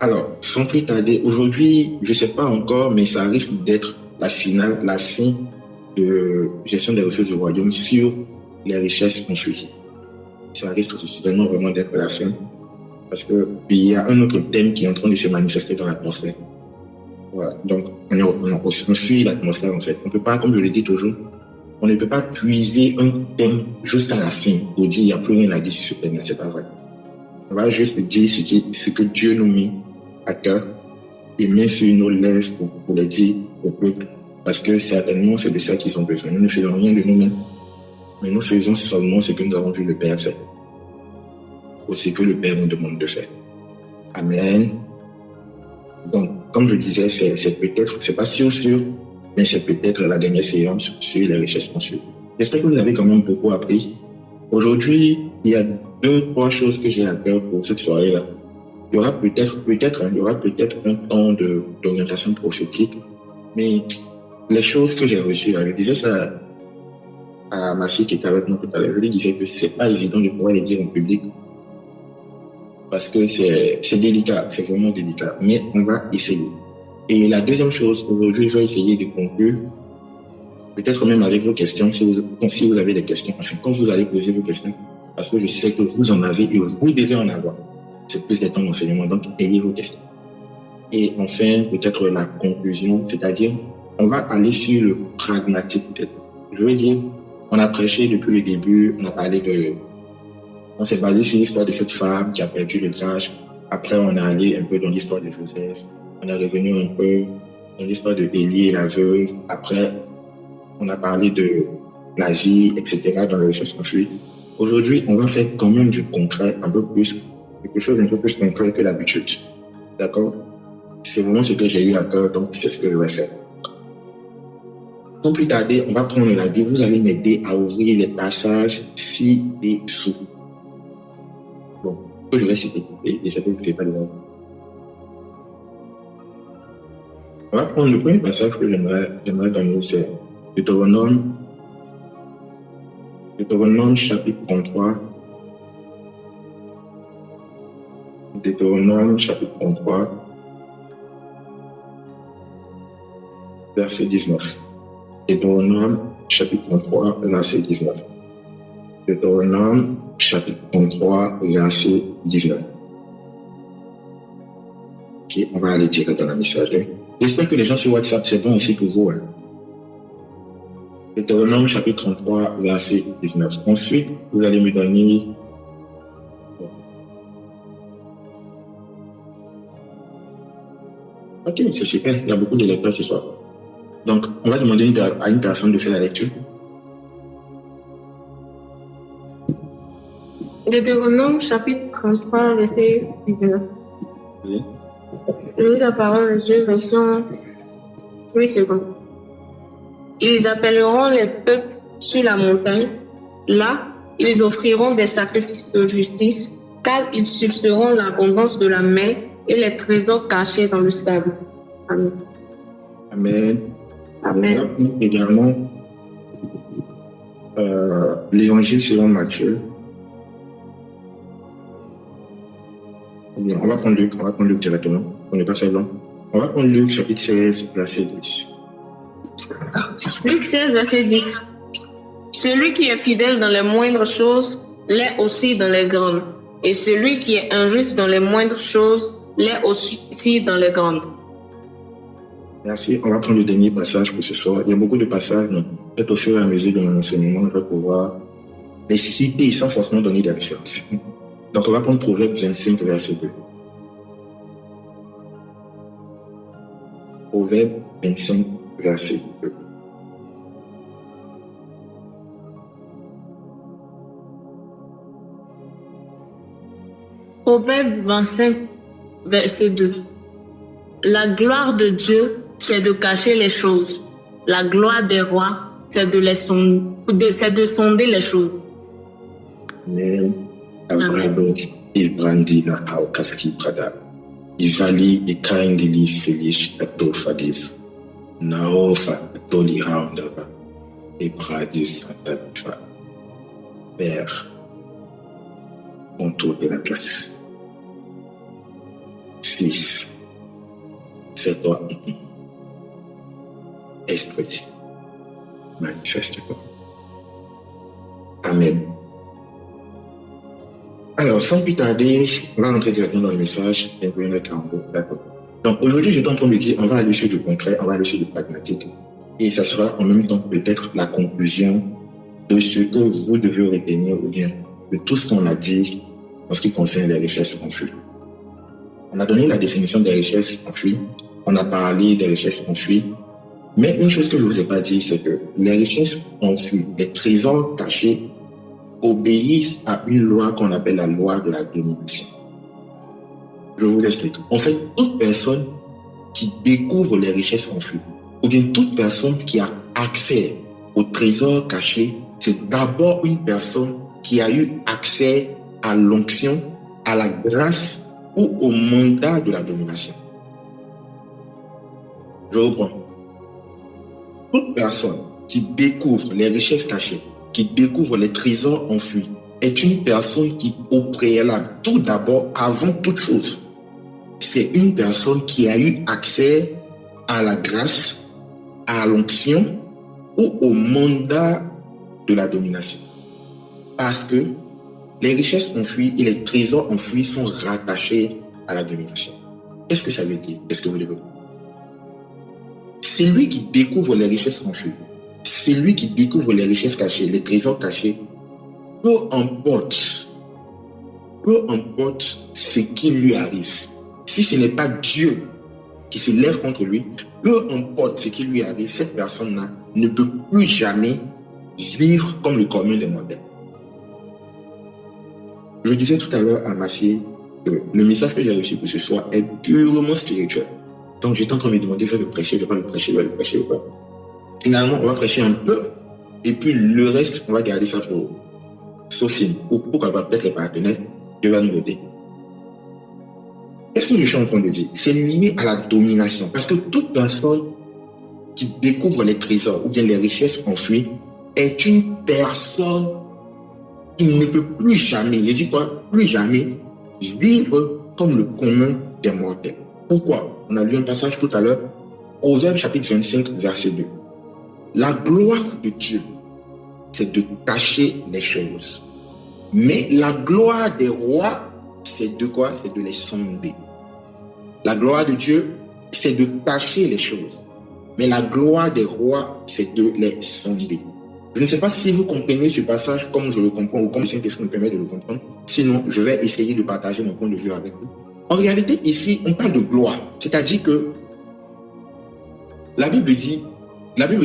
Alors, sans plus tarder, aujourd'hui, je ne sais pas encore, mais ça risque d'être la finale, la fin de gestion des ressources du royaume sur les richesses construites. Ça risque certainement vraiment d'être la fin, parce qu'il y a un autre thème qui est en train de se manifester dans l'atmosphère. Voilà. Donc, on suit l'atmosphère, en fait. On ne peut pas, comme je le dis toujours, on ne peut pas puiser un thème jusqu'à la fin pour dire qu'il n'y a plus rien à dire sur ce thème-là. C'est pas vrai. On va juste dire ce que Dieu nous met à cœur et met sur nos lèvres pour les dire au peuple. Parce que certainement, c'est de ça qu'ils ont besoin. Nous ne faisons rien de nous-mêmes. Mais nous faisons seulement ce que nous avons vu le Père faire. Ou ce que le Père nous demande de faire. Amen. Donc, comme je disais, c'est peut-être, c'est pas sûr, mais c'est peut-être la dernière séance sur les richesses conçues. J'espère que vous avez quand même beaucoup appris. Aujourd'hui, il y a 2-3 choses que j'ai à cœur pour cette soirée-là. Il y aura peut-être un temps d'orientation prophétique, mais les choses que j'ai reçues, là, je disais ça à ma fille qui était avec moi tout à l'heure, je lui disais que c'est pas évident de pouvoir les dire en public, parce que c'est délicat, c'est vraiment délicat, mais on va essayer. Et la deuxième chose, aujourd'hui, je vais essayer de conclure, peut-être même avec vos questions, si vous avez des questions, enfin, quand vous allez poser vos questions, parce que je sais que vous en avez et vous devez en avoir. C'est plus des temps d'enseignement, donc ayez vos questions. Et enfin, peut-être la conclusion, c'est-à-dire, on va aller sur le pragmatique. Je veux dire, on a prêché depuis le début, on s'est basé sur l'histoire de cette femme qui a perdu le grâce. Après, on est allé un peu dans l'histoire de Joseph. On est revenu un peu dans l'histoire de Élie et la veuve. Après, on a parlé de la vie, etc., dans les richesses conçues. Aujourd'hui, on va faire quand même du concret, quelque chose un peu plus concret que d'habitude. D'accord? C'est vraiment ce que j'ai eu à cœur, donc c'est ce que je vais faire. Sans plus tarder, on va prendre la Bible. Vous allez m'aider à ouvrir les passages ci-dessous. Bon, que je vais citer, et j'espère que vous ne faites pas de devant. On va prendre le premier passage que j'aimerais donner, c'est Deutéronome chapitre 33. Deutéronome chapitre 33, verset 19. Deutéronome chapitre 33, verset 19. Deutéronome chapitre 33, verset 19. Ok, on va aller direct dans la messagerie. J'espère que les gens sur WhatsApp, c'est bon aussi pour vous. Hein. Deutéronome chapitre 33, verset 19. Ensuite, vous allez me donner... Ok, c'est super, il y a beaucoup de lecteurs ce soir. Donc, on va demander à une personne de faire la lecture. Deutéronome chapitre 33, verset 19. Oui. Je lis la parole de Dieu, version 8 secondes. Ils appelleront les peuples sur la montagne. Là, ils offriront des sacrifices de justice, car ils suceront l'abondance de la mer et les trésors cachés dans le sable. Amen. Amen. Amen. Également, l'évangile selon Matthieu. Bien, on va prendre Luc directement, on n'est pas fait long. On va prendre Luc chapitre 16, verset 10. Luc 16, verset 10. Celui qui est fidèle dans les moindres choses l'est aussi dans les grandes. Et celui qui est injuste dans les moindres choses l'est aussi dans les grandes. Merci. On va prendre le dernier passage pour ce soir. Il y a beaucoup de passages, mais peut-être au fur et à mesure de mon enseignement, je vais pouvoir les citer sans forcément donner des références. Donc, on va prendre Proverbe 25, verset 2. Proverbe 25, verset 2. Proverbe 25, verset 2. La gloire de Dieu, c'est de cacher les choses. La gloire des rois, c'est de sonder les choses. Amen. Donc, il brandit la Haukaski Prada. Ivali et Kaindili Felish Atofadis. Naofa Atoli Haundaba. Et Pradis Atadfa. Père, contour de la place. Fils, fais-toi esprit, manifeste-toi. Amen. Alors, sans plus tarder, on va rentrer directement dans le message. D'accord. Donc, aujourd'hui, j'étais en train de dire, on va aller sur du concret, on va aller sur du pragmatique. Et ça sera en même temps peut-être la conclusion de ce que vous devez retenir ou bien de tout ce qu'on a dit en ce qui concerne les richesses enfuies. On a donné la définition des richesses enfuies, on a parlé des richesses enfuies, mais une chose que je ne vous ai pas dit, c'est que les richesses enfuies, les trésors cachés, obéissent à une loi qu'on appelle la loi de la domination. Je vous explique. En fait, toute personne qui découvre les richesses enfuies, ou bien toute personne qui a accès aux trésors cachés, c'est d'abord une personne qui a eu accès à l'onction, à la grâce ou au mandat de la domination. Je reprends. Toute personne qui découvre les richesses cachées, qui découvre les trésors enfuis, est une personne qui, au préalable, tout d'abord, avant toute chose, c'est une personne qui a eu accès à la grâce, à l'onction ou au mandat de la domination. Parce que les richesses enfuies et les trésors enfuis sont rattachés à la domination. Qu'est-ce que ça veut dire? Est-ce que vous devez comprendre? C'est lui qui découvre les richesses enfuies. C'est lui qui découvre les richesses cachées, les trésors cachés. Peu importe ce qui lui arrive. Si ce n'est pas Dieu qui se lève contre lui, peu importe ce qui lui arrive, cette personne-là ne peut plus jamais vivre comme le commun des mortels. Je disais tout à l'heure à ma fille que le message que j'ai reçu pour ce soir est purement spirituel. Donc j'étais en train de me demander, je vais le prêcher, je vais pas le prêcher, je vais le prêcher ou pas. Finalement, on va prêcher un peu, et puis le reste, on va garder ça pour Sophie, ou pourquoi pas peut-être les partenaires, Dieu va nous aider. Qu'est-ce que je suis en train de dire? C'est lié à la domination. Parce que toute personne qui découvre les trésors ou bien les richesses enfuies est une personne qui ne peut plus jamais, je dis quoi? Plus jamais vivre comme le commun des mortels. Pourquoi? On a lu un passage tout à l'heure, Proverbe chapitre 25, verset 2. La gloire de Dieu, c'est de cacher les choses. Mais la gloire des rois, c'est de quoi? C'est de les sonder. La gloire de Dieu, c'est de cacher les choses. Mais la gloire des rois, c'est de les sonder. Je ne sais pas si vous comprenez ce passage comme je le comprends ou comme le Saint-Esprit me permet de le comprendre. Sinon, je vais essayer de partager mon point de vue avec vous. En réalité, ici, on parle de gloire. C'est-à-dire que la Bible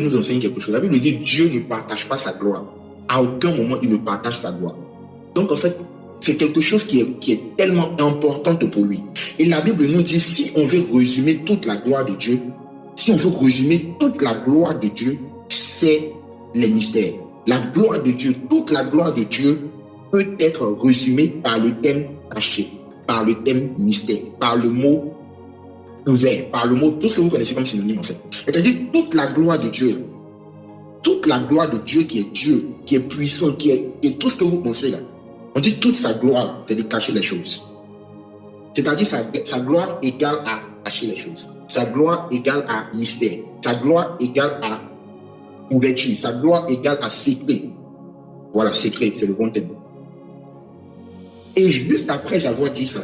nous enseigne quelque chose. La Bible dit Dieu ne partage pas sa gloire. À aucun moment, il ne partage sa gloire. Donc, en fait, c'est quelque chose qui est tellement important pour lui. Et la Bible nous dit, si on veut résumer toute la gloire de Dieu, c'est les mystères. La gloire de Dieu, toute la gloire de Dieu peut être résumée par le thème caché, par le thème mystère, par le mot ouvert, par le mot, tout ce que vous connaissez comme synonyme en fait. C'est-à-dire toute la gloire de Dieu qui est Dieu, qui est puissant, qui est tout ce que vous pensez là. On dit toute sa gloire, c'est de cacher les choses. C'est-à-dire sa gloire égale à cacher les choses. Sa gloire égale à mystère. Sa gloire égale à ouverture. Sa gloire égale à secret. Voilà, secret, c'est le bon terme. Et juste après avoir dit ça,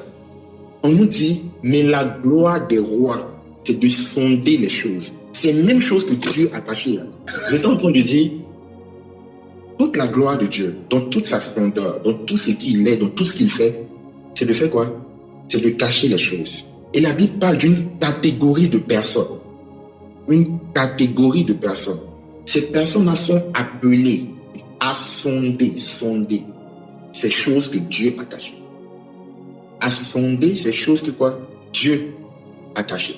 on nous dit, mais la gloire des rois, c'est de sonder les choses. C'est la même chose que Dieu a caché là. J'étais en train de dire, toute la gloire de Dieu, dans toute sa splendeur, dans tout ce qu'il est, dans tout ce qu'il fait, c'est de faire quoi? C'est de cacher les choses. Et la Bible parle d'une catégorie de personnes. Une catégorie de personnes. Ces personnes-là sont appelées à sonder ces choses que Dieu a cachées. À sonder ces choses que quoi? Dieu a cachées.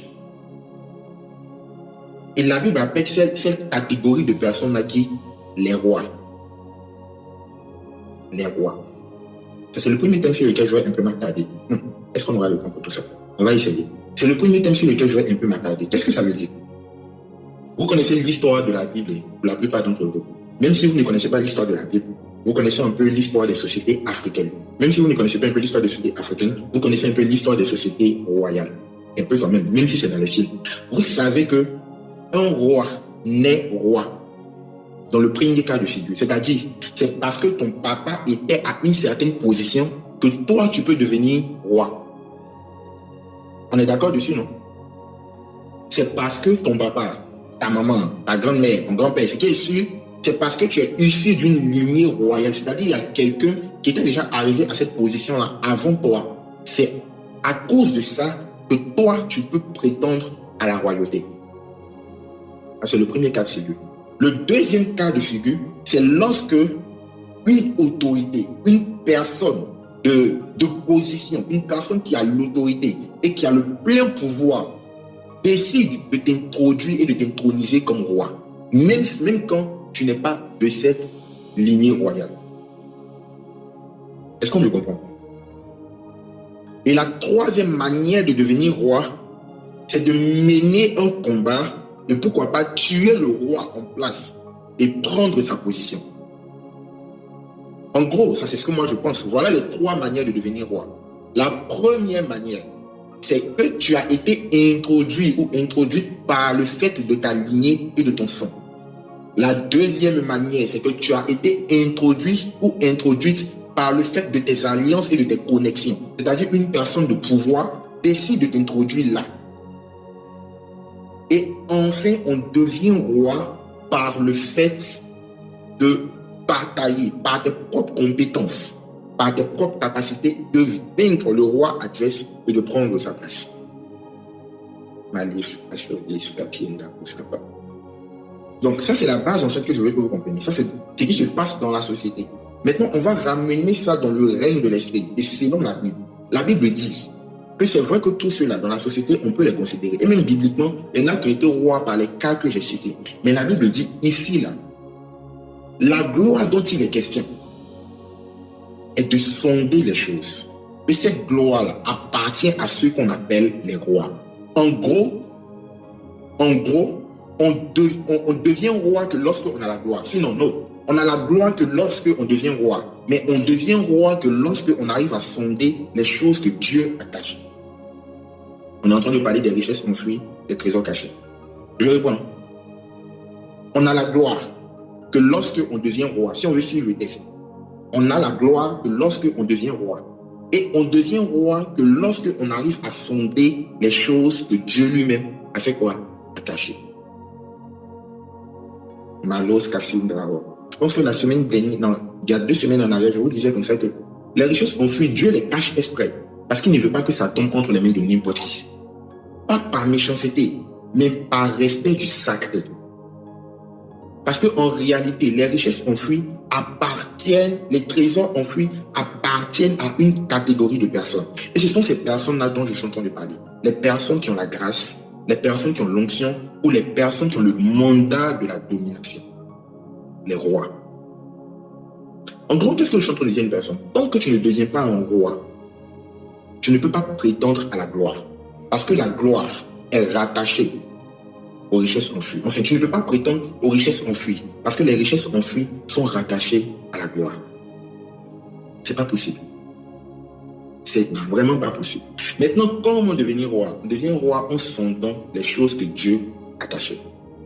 Et la Bible appelle cette catégorie de personnes-là qui? Les rois. Les rois. Ça, c'est le premier thème sur lequel je vais un peu m'attarder. Est-ce qu'on aura le temps pour tout ça? On va essayer. C'est le premier thème sur lequel je vais un peu m'attarder. Qu'est-ce que ça veut dire? Vous connaissez l'histoire de la Bible, pour la plupart d'entre vous. Même si vous ne connaissez pas l'histoire de la Bible, vous connaissez un peu l'histoire des sociétés africaines. Même si vous ne connaissez pas un peu l'histoire des sociétés africaines, vous connaissez un peu l'histoire des sociétés royales. Un peu quand même si c'est dans les films. Vous savez que un roi naît roi dans le premier cas de figure. C'est-à-dire, c'est parce que ton papa était à une certaine position que toi, tu peux devenir roi. On est d'accord dessus, non? C'est parce que ton papa, ta maman, ta grand-mère, ton grand-père, c'est qui est sûr, c'est parce que tu es issu d'une lignée royale. C'est-à-dire, il y a quelqu'un qui était déjà arrivé à cette position-là avant toi. C'est à cause de ça que toi, tu peux prétendre à la royauté. C'est le premier cas de figure. Le deuxième cas de figure, c'est lorsque une autorité, une personne de position, une personne qui a l'autorité et qui a le plein pouvoir décide de t'introduire et de t'introniser comme roi, même quand tu n'es pas de cette lignée royale. Est-ce qu'on me comprend? Et la troisième manière de devenir roi, c'est de mener un combat et pourquoi pas tuer le roi en place et prendre sa position. En gros, ça c'est ce que moi je pense. Voilà les trois manières de devenir roi. La première manière, c'est que tu as été introduit ou introduite par le fait de ta lignée et de ton sang. La deuxième manière, c'est que tu as été introduit ou introduite par le fait de tes alliances et de tes connexions. C'est-à-dire une personne de pouvoir décide de t'introduire là. Et enfin, on devient roi par le fait de batailler, par tes propres compétences, par tes propres capacités, de vaincre le roi adverse et de prendre sa place. Malif, donc ça, c'est la base en fait que je veux que vous compreniez. Ça, c'est ce qui se passe dans la société. Maintenant, on va ramener ça dans le règne de l'esprit. Et selon la Bible, la Bible dit que c'est vrai que tous ceux-là dans la société, on peut les considérer. Et même bibliquement, il y en a qui ont été rois par les cas que j'ai cités. Mais la Bible dit ici, là, la gloire dont il est question est de sonder les choses. Et cette gloire-là appartient à ceux qu'on appelle les rois. En gros, on devient roi que lorsqu'on a la gloire. Sinon, non. On a la gloire que lorsqu'on devient roi. Mais on devient roi que lorsqu'on arrive à sonder les choses que Dieu a cachées. On est en train de parler des richesses enfouies, des trésors cachés. Je réponds. On a la gloire que lorsqu'on devient roi. Si on veut suivre le texte, on a la gloire que lorsqu'on devient roi. Et on devient roi que lorsqu'on arrive à sonder les choses que Dieu lui-même a fait quoi? A cachées. Malos Kassindrao. Je pense que la semaine dernière, non, il y a 2 semaines en arrière, je vous disais comme ça que les richesses enfouies, Dieu les cache exprès. Parce qu'il ne veut pas que ça tombe contre les mains de n'importe qui. Pas par méchanceté, mais par respect du sacré. Parce qu'en réalité, les richesses enfouies appartiennent, les trésors enfouis appartiennent à une catégorie de personnes. Et ce sont ces personnes-là dont je suis en train de parler. Les personnes qui ont la grâce, les personnes qui ont l'onction ou les personnes qui ont le mandat de la domination. Les rois. En gros, qu'est-ce que je suis en train de dire à une personne? Tant que tu ne deviens pas un roi, tu ne peux pas prétendre à la gloire. Parce que la gloire est rattachée aux richesses enfouies. Enfin, tu ne peux pas prétendre aux richesses enfouies. Parce que les richesses enfouies sont rattachées à la gloire. C'est pas possible. C'est vraiment pas possible. Maintenant, comment devenir roi? On devient roi en sondant les choses que Dieu a cachées.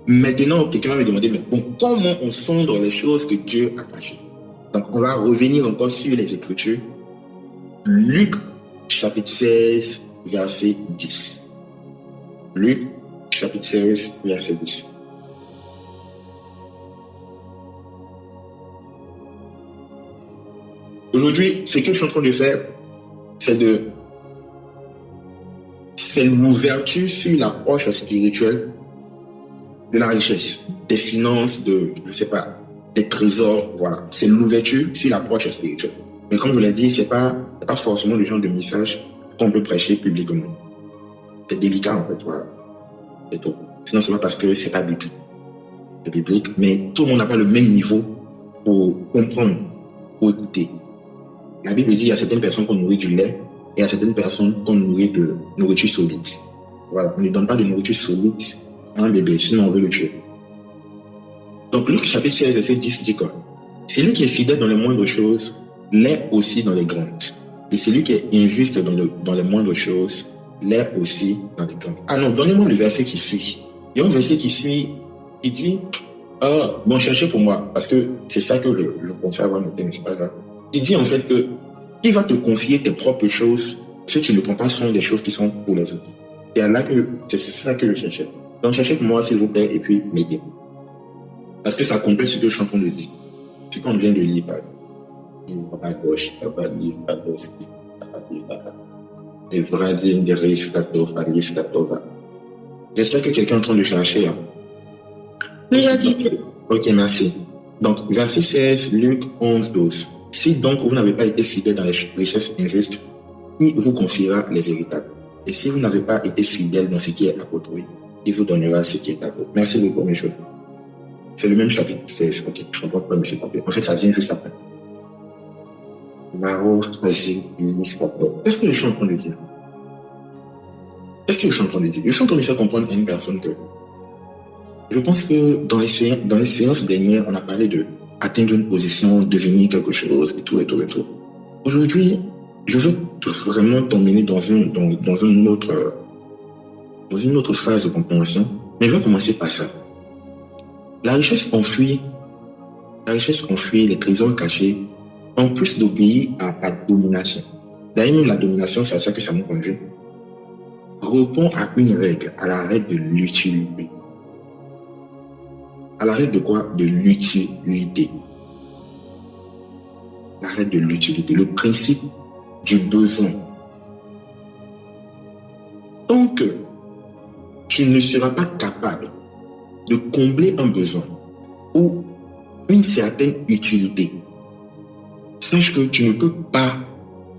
Maintenant, quelqu'un va me demander, mais bon, comment on sonde les choses que Dieu a cachées? Donc, on va revenir encore sur les Écritures. Luc, chapitre 16, verset 10. Luc, chapitre 16, verset 10. Aujourd'hui, ce que je suis en train de faire, c'est l'ouverture sur l'approche spirituelle de la richesse, des finances, des trésors, voilà. C'est l'ouverture sur l'approche spirituelle. Mais comme je l'ai dit, c'est pas forcément le genre de message qu'on peut prêcher publiquement. C'est délicat, en fait, voilà. C'est tout. Sinon, c'est pas parce que c'est pas biblique. C'est biblique, mais tout le monde n'a pas le même niveau pour comprendre, pour écouter. La Bible dit qu'il y a certaines personnes qu'on nourrit du lait et il y a certaines personnes qu'on nourrit de nourriture solide. Voilà, on ne donne pas de nourriture solide à un bébé, sinon on veut le tuer. Donc Luc chapitre 16, verset 10 dit quoi? Celui qui est fidèle dans les moindres choses l'est aussi dans les grandes. Et celui qui est injuste dans les moindres choses l'est aussi dans les grandes. Ah non, donnez-moi le verset qui suit. Il y a un verset qui suit, qui dit, bon, cherchez pour moi, parce que c'est ça que je pensais avoir noté, n'est-ce pas là? Il dit en fait que qui va te confier tes propres choses, si tu ne prends pas soin des choses qui sont pour les autres. C'est ça que je cherchais. Donc cherchez pour moi, s'il vous plaît, et puis m'aider. Parce que ça complète ce que je suis en train de dire. Ce qu'on vient de lire, à gauche, à livre, à gauche, et voilà, des risques, j'espère que quelqu'un est en train de chercher. Hein. Oui, j'ai dit. Ok, merci. Donc, verset 16, Luc 11, 12. Si donc vous n'avez pas été fidèle dans les richesses injustes, qui vous confiera les véritables? Et si vous n'avez pas été fidèle dans ce qui est à autrui, qui vous donnera ce qui est à vous? Merci beaucoup, mes choses. C'est le même chapitre 16. Ok, je comprends pas, mais c'est compris. En fait, ça vient juste après. Maro, Fragile, Ulysse, 14. Qu'est-ce que je suis en train de dire? Je suis en train de faire comprendre à une personne que je pense que dans les séances dernières, on a parlé de atteindre une position, devenir quelque chose, et tout. Aujourd'hui, je veux vraiment t'emmener dans une autre phase de compréhension, mais je vais commencer par ça. La richesse enfuie, les trésors cachés, en plus d'obéir à la domination. D'ailleurs, même la domination, c'est à ça que ça me conduit. Répond à une règle, à la règle de l'utilité. À la règle de quoi? De l'utilité. La règle de l'utilité, le principe du besoin. Tant que tu ne seras pas capable de combler un besoin ou une certaine utilité, sache que tu ne peux pas,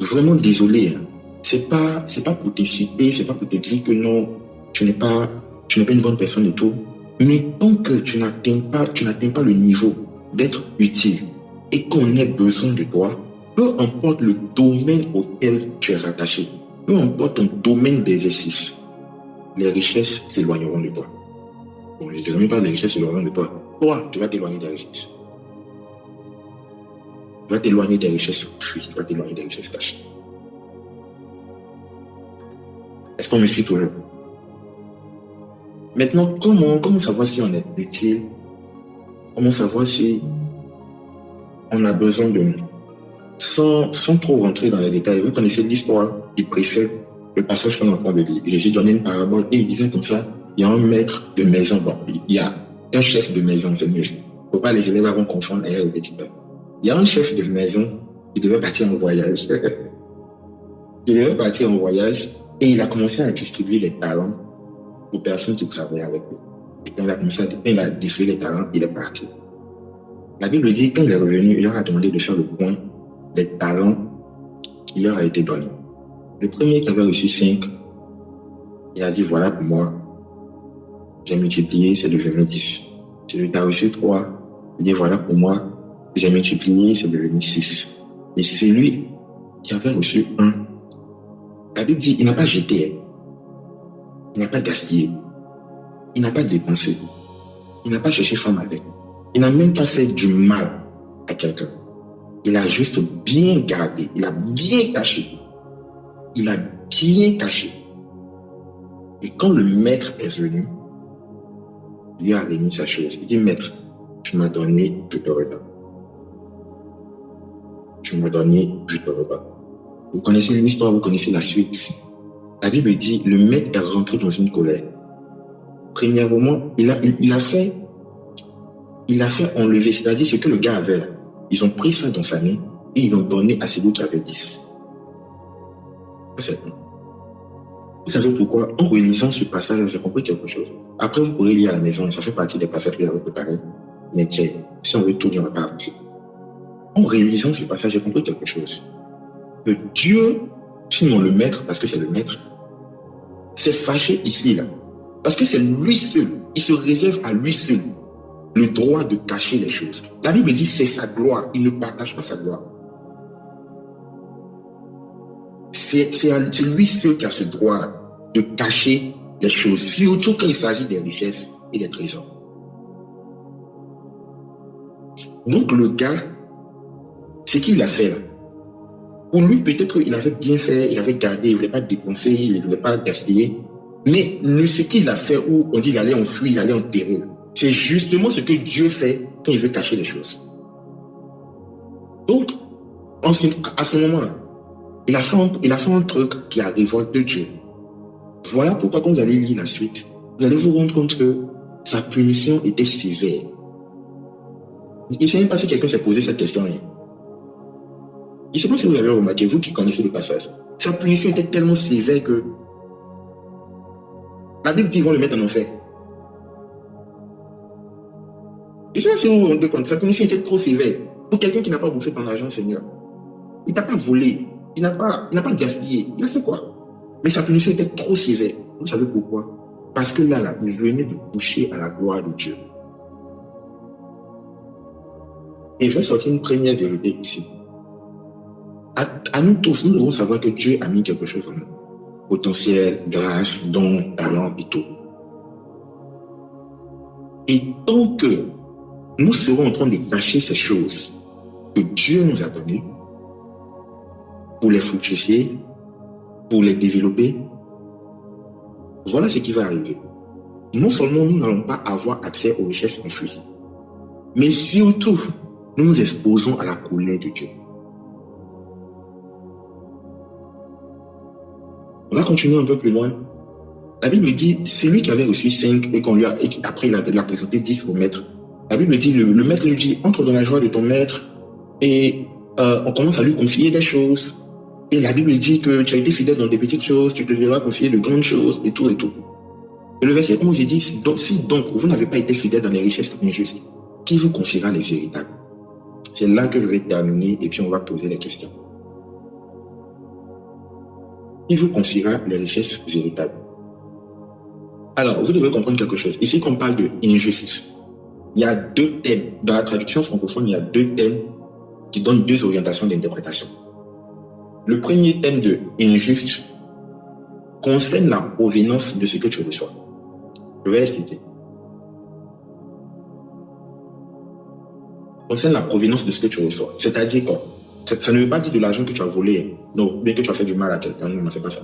vraiment désolé, hein, c'est pas pour t'inciter, c'est pas pour te dire que non, tu n'es pas une bonne personne et tout, mais tant que tu n'atteins pas le niveau d'être utile et qu'on ait besoin de toi, peu importe le domaine auquel tu es rattaché, peu importe ton domaine d'exercice, les richesses s'éloigneront de toi. Bon, je ne dirais même pas les richesses s'éloigneront de toi. Toi, tu vas t'éloigner des richesses. Tu vas t'éloigner des richesses fuies, tu vas t'éloigner des richesses cachées. Est-ce qu'on me suit toujours? Maintenant, comment savoir si on est utile? Comment savoir si on a besoin de nous? Sans trop rentrer dans les détails, vous connaissez l'histoire qui précède le passage qu'on est en train de lire. Jésus donnait une parabole et il disait comme ça, il y a un maître de maison, bon, il y a un chef de maison, c'est mieux. Il ne faut pas les élèves avant confondre ailleurs et petit peu. Il y a un chef de maison qui devait partir en voyage. Et il a commencé à distribuer les talents aux personnes qui travaillaient avec lui. Et quand il a distribué les talents, il est parti. La Bible dit, quand il est revenu, il leur a demandé de faire le point des talents qui leur a été donnés. Le premier qui avait reçu 5, il a dit, voilà pour moi, j'ai multiplié, c'est devenu 10. Celui qui a reçu 3, il dit, voilà pour moi, j'ai multiplié, c'est devenu 6. Et celui qui avait reçu 1, la Bible dit, il n'a pas jeté, il n'a pas gaspillé, il n'a pas dépensé, il n'a pas cherché femme avec, il n'a même pas fait du mal à quelqu'un. Il a juste bien gardé, il a bien caché. Il a bien caché. Et quand le maître est venu, il lui a remis sa chose. Il dit, maître, tu m'as donné, je te redonne. Tu m'as donné, je te redonne. Vous connaissez l'histoire, vous connaissez la suite. La Bible dit, le maître est rentré dans une colère. Premièrement, il a fait enlever, c'est-à-dire ce que le gars avait là. Ils ont pris ça dans sa main et ils ont donné à celui qui avait 10. Vous savez pourquoi? En relisant ce passage, j'ai compris quelque chose. Après, vous pourrez lire à la maison, ça fait partie des passages que j'avais préparés. Mais tiens, si on veut tout lire, on va pas avancer. En relisant ce passage, j'ai compris quelque chose. Que Dieu, sinon le maître, parce que c'est le maître, s'est fâché ici, là. Parce que c'est lui seul. Il se réserve à lui seul le droit de cacher les choses. La Bible dit c'est sa gloire. Il ne partage pas sa gloire. c'est lui seul qui a ce droit de cacher les choses, surtout quand il s'agit des richesses et des trésors. Donc le gars, c'est qu'il a fait là. Pour lui, peut-être qu'il avait bien fait, il avait gardé, il ne voulait pas dépenser, il ne voulait pas gaspiller. Mais ce qu'il a fait, où on dit qu'il allait enfouir, il allait enterrer, c'est justement ce que Dieu fait quand il veut cacher les choses. Donc, à ce moment-là, il a fait un truc qui a révolté Dieu. Voilà pourquoi quand vous allez lire la suite, vous allez vous rendre compte que sa punition était sévère. Il ne sait même pas si quelqu'un s'est posé cette question. Je ne sais pas si vous avez remarqué, vous qui connaissez le passage. Sa punition était tellement sévère que la Bible dit qu'ils vont le mettre en enfer. Et ça, si vous vous rendez compte, sa punition était trop sévère. Pour quelqu'un qui n'a pas bouffé ton argent, Seigneur. Il t'a pas volé. Il n'a pas gaspillé. Il a fait quoi? Mais sa punition était trop sévère. Vous savez pourquoi? Parce que là, il venait de toucher à la gloire de Dieu. Et je vais sortir une première vérité ici. À nous tous, nous devons savoir que Dieu a mis quelque chose en nous. Potentiel, grâce, don, talent et tout. Et tant que nous serons en train de cacher ces choses que Dieu nous a données pour les fructifier, pour les développer, voilà ce qui va arriver. Non seulement nous n'allons pas avoir accès aux richesses enfouies, mais surtout, nous nous exposons à la colère de Dieu. On va continuer un peu plus loin. La Bible dit, celui qui avait reçu 5 et qu'on lui a, et après il a présenté 10 au maître. La Bible dit, le maître lui dit, entre dans la joie de ton maître et on commence à lui confier des choses. Et la Bible dit que tu as été fidèle dans des petites choses, tu te verras confier de grandes choses et tout et tout. Et le verset 11 dit, si donc vous n'avez pas été fidèle dans les richesses injustes, qui vous confiera les véritables? C'est là que je vais terminer et puis on va poser les questions. Qui vous confiera les richesses véritables? Alors, vous devez comprendre quelque chose. Ici, quand on parle de injuste, il y a deux thèmes. Dans la traduction francophone, il y a deux thèmes qui donnent deux orientations d'interprétation. Le premier thème de injuste concerne la provenance de ce que tu reçois. Je vais expliquer. Concerne la provenance de ce que tu reçois. C'est-à-dire quoi? Ça ne veut pas dire de l'argent que tu as volé. Non, bien que tu as fait du mal à quelqu'un. Non, c'est pas ça.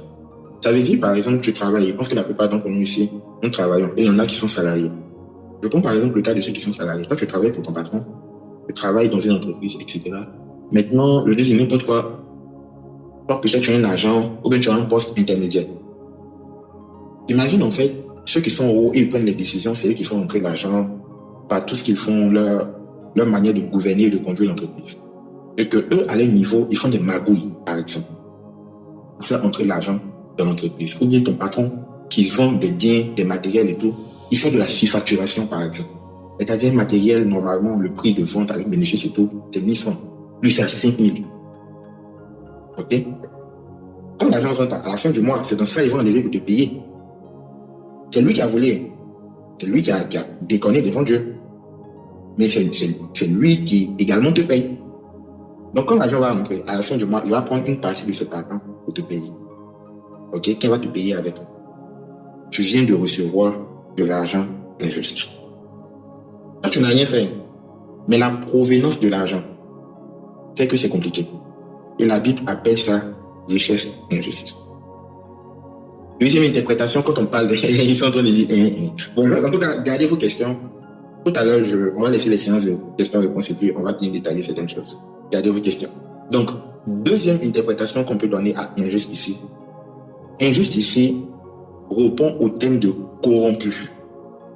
Ça veut dire, par exemple, tu travailles. Je pense que la plupart d'entre nous ici, nous travaillons. Et il y en a qui sont salariés. Je prends par exemple le cas de ceux qui sont salariés. Toi, tu travailles pour ton patron. Tu travailles dans une entreprise, etc. Maintenant, le dis n'importe quoi. Toi, peut-être tu as un agent ou bien tu as un poste intermédiaire. Imagine en fait, ceux qui sont en haut, ils prennent les décisions, c'est eux qui font entrer l'argent par tout ce qu'ils font, leur manière de gouverner et de conduire l'entreprise. Et que eux, à leur niveau, ils font des magouilles, par exemple. Pour faire entrer l'argent dans l'entreprise. Ou bien ton patron qui vend des biens, des matériels et tout, il fait de la surfacturation, par exemple. C'est-à-dire, matériel, normalement, le prix de vente avec bénéfice et tout, c'est 1000 francs. Lui, c'est à 5000. Ok? Quand l'argent rentre à la fin du mois, c'est dans ça qu'ils vont enlever pour te payer. C'est lui qui a volé. C'est lui qui a déconné devant Dieu. Mais c'est lui qui également te paye. Donc, quand l'argent va rentrer à la fin du mois, il va prendre une partie de cet argent pour te payer. Ok? Qui va te payer avec? Tu viens de recevoir de l'argent injuste. Toi, tu n'as rien fait. Mais la provenance de l'argent fait que c'est compliqué. Et la Bible appelle ça richesse injuste. Deuxième interprétation, quand on parle de... Ils sont en train de dire... Bon, en tout cas, gardez vos questions. Tout à l'heure, on va laisser les séances de questions-réponses et puis on va bien détailler certaines choses. Gardez vos questions. Donc, deuxième interprétation qu'on peut donner à injuste ici. Injuste ici répond au thème de corrompu.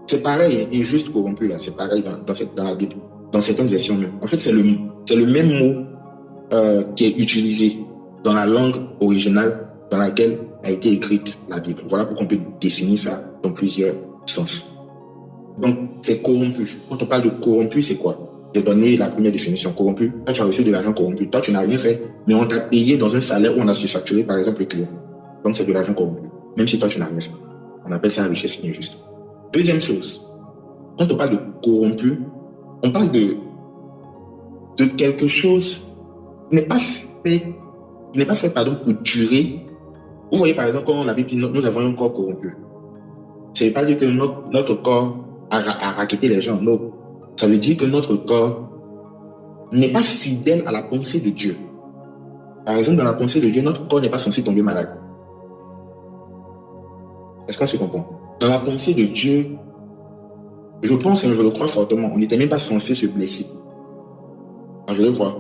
C'est pareil, injuste, corrompu, là, c'est pareil dans la Bible, dans certaines versions même. En fait, c'est le même mot qui est utilisé dans la langue originale dans laquelle a été écrite la Bible. Voilà pourquoi on peut définir ça dans plusieurs sens. Donc, c'est corrompu. Quand on parle de corrompu, c'est quoi? Je vais donner la première définition. Corrompu, quand tu as reçu de l'argent corrompu, toi, tu n'as rien fait, mais on t'a payé dans un salaire où on a surfacturé, par exemple, le client. Donc, c'est de l'argent corrompu. Même si toi, tu n'as rien fait. On appelle ça richesse injuste. Deuxième chose, quand on parle de corrompu, on parle de quelque chose qui n'est pas fait il n'est pas fait, pardon, pour durer. Vous voyez, par exemple, quand la Bible dit nous avons un corps corrompu. Ça ne veut pas dire que notre corps a raquetté les gens. Non. Ça veut dire que notre corps n'est pas fidèle à la pensée de Dieu. Par exemple, dans la pensée de Dieu, notre corps n'est pas censé tomber malade. Est-ce qu'on se comprend? Dans la pensée de Dieu, je pense et je le crois fortement, on n'était même pas censé se blesser. Je le crois.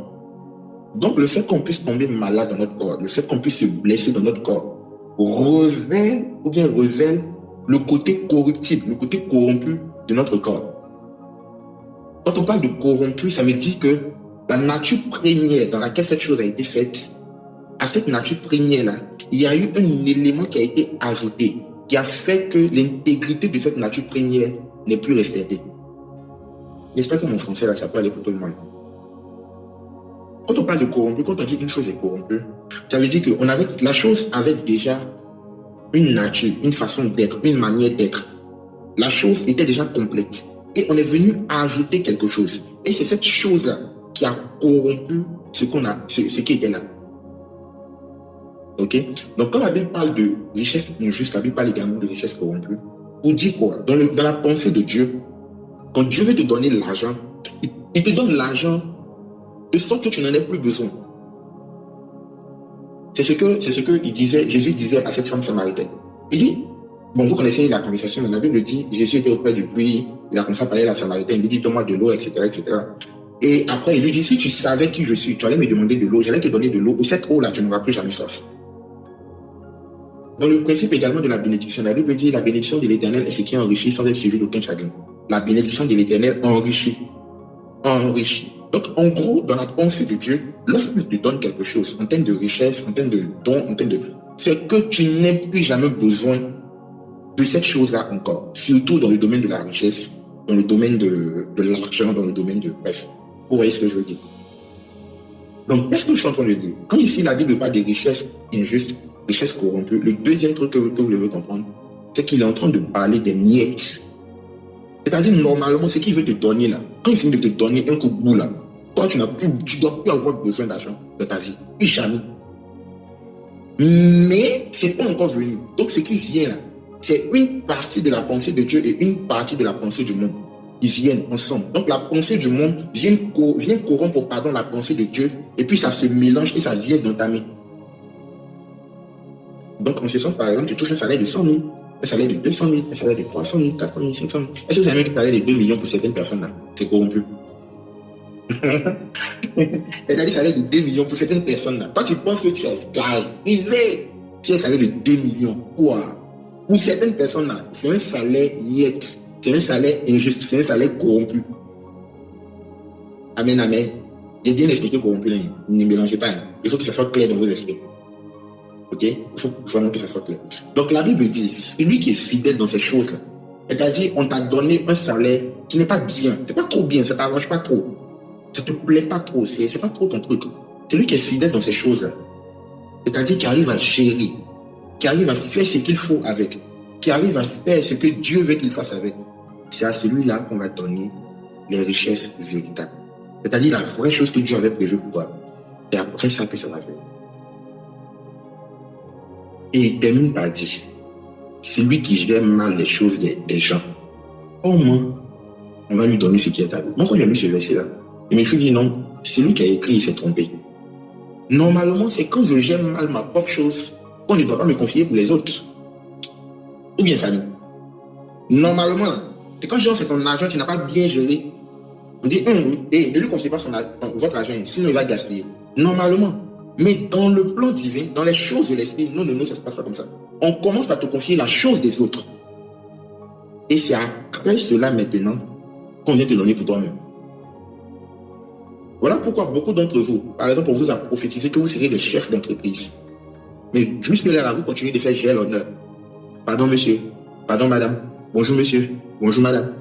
Donc, le fait qu'on puisse tomber malade dans notre corps, le fait qu'on puisse se blesser dans notre corps, révèle le côté corruptible, le côté corrompu de notre corps. Quand on parle de corrompu, ça veut dire que la nature première dans laquelle cette chose a été faite, à cette nature première-là, il y a eu un élément qui a été ajouté, qui a fait que l'intégrité de cette nature première n'est plus respectée. J'espère que mon français, là, ça peut aller pour tout le monde. Quand on parle de corrompu, quand on dit qu'une chose est corrompue, ça veut dire que la chose avait déjà une nature, une façon d'être, une manière d'être. La chose était déjà complète. Et on est venu ajouter quelque chose. Et c'est cette chose-là qui a corrompu ce qui était là. Ok? Donc quand la Bible parle de richesse injuste, la Bible parle également de richesse corrompue. Pour dire quoi? Dans la pensée de Dieu, quand Dieu veut te donner l'argent, il te donne l'argent de sorte que tu n'en aies plus besoin. C'est ce que Jésus disait à cette femme samaritaine. Il dit, bon, vous connaissez la conversation, mais la Bible dit, Jésus était auprès du puits, il a commencé à parler à la samaritaine, il lui dit, donne-moi de l'eau, etc., etc. Et après, il lui dit, si tu savais qui je suis, tu allais me demander de l'eau, j'allais te donner de l'eau, et cette eau-là, tu n'auras plus jamais soif. Dans le principe également de la bénédiction, la Bible dit, la bénédiction de l'Éternel est ce qui enrichit sans être suivi d'aucun chagrin. La bénédiction de l'Éternel enrichit. Donc, en gros, dans la pensée de Dieu, lorsqu'il te donne quelque chose, en termes de richesse, en termes de don, c'est que tu n'aies plus jamais besoin de cette chose-là encore. Surtout dans le domaine de la richesse, dans le domaine de l'argent, dans le domaine de... Bref, vous voyez ce que je veux dire. Donc, qu'est-ce que je suis en train de dire? Quand ici, la Bible parle de richesse injuste, richesse corrompue, le deuxième truc que vous devez comprendre, c'est qu'il est en train de parler des miettes. C'est-à-dire, normalement, ce qu'il veut te donner là, quand il finit de te donner un coup de bout là, toi, tu ne dois plus avoir besoin d'argent dans ta vie. Plus jamais. Mais ce n'est pas encore venu. Donc, ce qui vient là, c'est une partie de la pensée de Dieu et une partie de la pensée du monde. Ils viennent ensemble. Donc, la pensée du monde vient corrompre la pensée de Dieu. Et puis, ça se mélange et ça vient d'entamer. Donc, en ce sens, par exemple, tu touches un salaire de 100 000, un salaire de 200 000, un salaire de 300 000, 400 000, 500 000. Est-ce que vous savez que le salaire de 2 millions pour certaines personnes là, c'est corrompu? C'est-à-dire salaire de 2 millions pour certaines personnes là. Toi, tu penses que tu es arrivé. Tu as un salaire de 2 millions. Quoi? Pour certaines personnes là, c'est un salaire niette. C'est un salaire injuste. C'est un salaire corrompu. Amen, amen. J'ai bien expliqué corrompu là. Ne mélangez pas. Hein. Il faut que ça soit clair dans vos esprits. Ok? Il faut vraiment que ça soit clair. Donc la Bible dit, celui qui est fidèle dans ces choses là, c'est-à-dire on t'a donné un salaire qui n'est pas bien. C'est pas trop bien. Ça t'arrange pas trop. Ça te plaît pas trop, c'est pas trop ton truc. Celui qui est fidèle dans ces choses-là, c'est-à-dire qui arrive à gérer, qui arrive à faire ce qu'il faut avec, qui arrive à faire ce que Dieu veut qu'il fasse avec, c'est à celui-là qu'on va donner les richesses véritables. C'est-à-dire la vraie chose que Dieu avait prévue pour toi. C'est après ça que ça va venir. Et il termine par dire, celui qui gère mal les choses des gens, au moins, on va lui donner ce qui est à lui. Moi, quand j'ai lu ce verset-là, je me suis dit non, celui qui a écrit, il s'est trompé. Normalement, c'est quand je gère mal ma propre chose qu'on ne doit pas me confier pour les autres. Ou bien famille. Normalement, c'est quand c'est ton argent qui n'a pas bien géré. On dit, ne lui confiez pas votre argent, sinon il va gaspiller. Normalement. Mais dans le plan divin, dans les choses de l'esprit, non, ça se passe pas comme ça. On commence par te confier la chose des autres. Et c'est après cela maintenant qu'on vient te donner pour toi-même. Voilà pourquoi beaucoup d'entre vous, par exemple, on vous a prophétisé que vous serez des chefs d'entreprise. Mais jusque-là, vous continuez de faire gérer l'honneur. Pardon, monsieur. Pardon, madame. Bonjour, monsieur. Bonjour, madame.